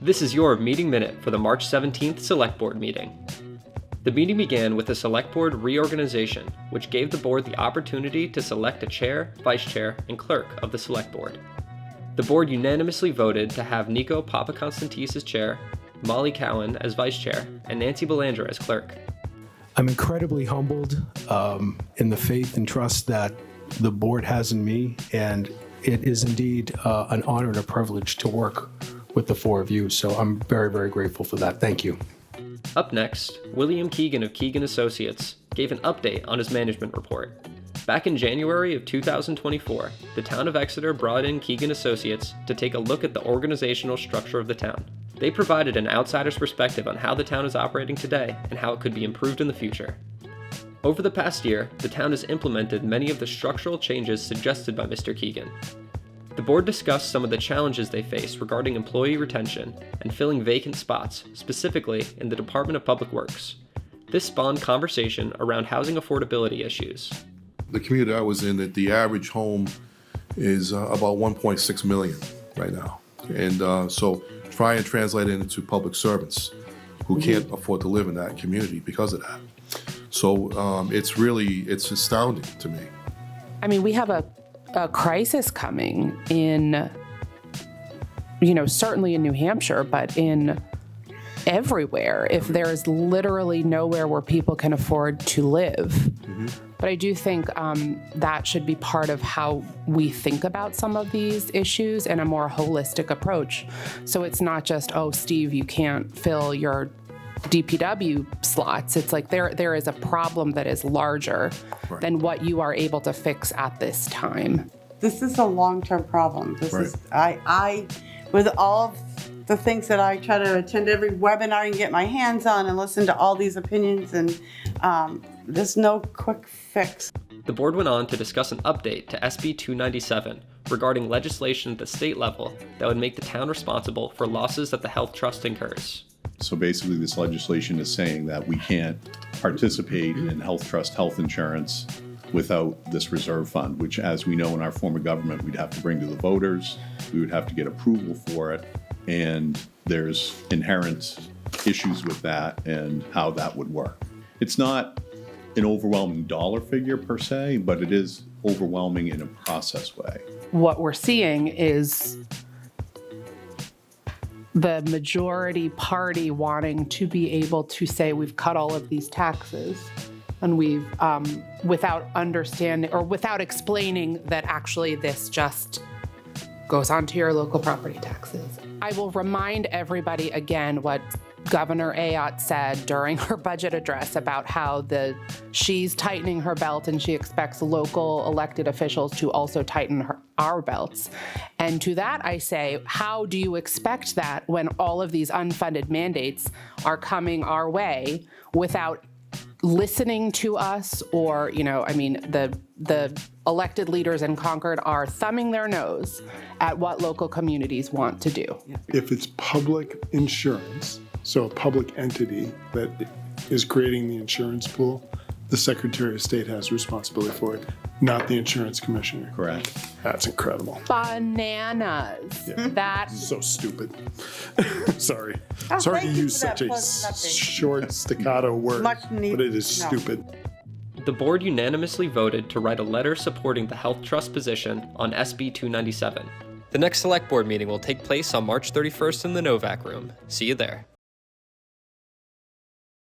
This is your meeting minute for the March 17th Select Board meeting. The meeting began with a Select Board reorganization, which gave the board the opportunity to select a chair, vice chair, and clerk of the Select Board. The board unanimously voted to have Nico Papakonstantis as chair, Molly Cowan as vice chair, and Nancy Belanger as clerk. I'm incredibly humbled in the faith and trust that the board has in me, and it is indeed an honor and a privilege to work with the four of you, so I'm very, very grateful for that. Thank you. Up next, William Keegan of Keegan Associates gave an update on his management report. Back in January of 2024, the town of Exeter brought in Keegan Associates to take a look at the organizational structure of the town. They provided an outsider's perspective on how the town is operating today and how it could be improved in the future. Over the past year, the town has implemented many of the structural changes suggested by Mr. Keegan. The board discussed some of the challenges they face regarding employee retention and filling vacant spots, specifically in the Department of Public Works. This spawned conversation around housing affordability issues. The community I was in, the average home is about 1.6 million right now. And so try and translate it into public servants who can't afford to live in that community because of that. So it's astounding to me. I mean, we have a crisis coming in, certainly in New Hampshire, but in everywhere, if there's literally nowhere where people can afford to live. Mm-hmm. But I do think that should be part of how we think about some of these issues in a more holistic approach. So it's not just, oh, Steve, you can't fill your DPW slots. It's like there is a problem that is larger than what you are able to fix at this time. This is a long-term problem. This Right. is I with all of the things that I try to attend every webinar and get my hands on and listen to all these opinions, and there's no quick fix. The board went on to discuss an update to SB 297 regarding legislation at the state level that would make the town responsible for losses that the health trust incurs. So basically this legislation is saying that we can't participate in health trust health insurance without this reserve fund, which, as we know in our form of government, we'd have to bring to the voters, we would have to get approval for it, and there's inherent issues with that and how that would work. It's not an overwhelming dollar figure per se, but it is overwhelming in a process way. What we're seeing is the majority party wanting to be able to say we've cut all of these taxes, and we've, without understanding or without explaining that actually this just goes onto your local property taxes. I will remind everybody again what Governor Ayotte said during her budget address about how she's tightening her belt and she expects local elected officials to also tighten our belts. And to that I say, how do you expect that when all of these unfunded mandates are coming our way without listening to us? Or, the elected leaders in Concord are thumbing their nose at what local communities want to do. If it's public insurance, so a public entity that is creating the insurance pool, the Secretary of State has responsibility for it, not the insurance commissioner. Correct. That's incredible. Bananas. Yeah. That's so stupid. Sorry. Oh, Sorry to thank you use for that such a pleasant update. short staccato word, Much needed. but it is No. stupid. The board unanimously voted to write a letter supporting the health trust position on SB 297. The next Select Board meeting will take place on March 31st in the Novak Room. See you there.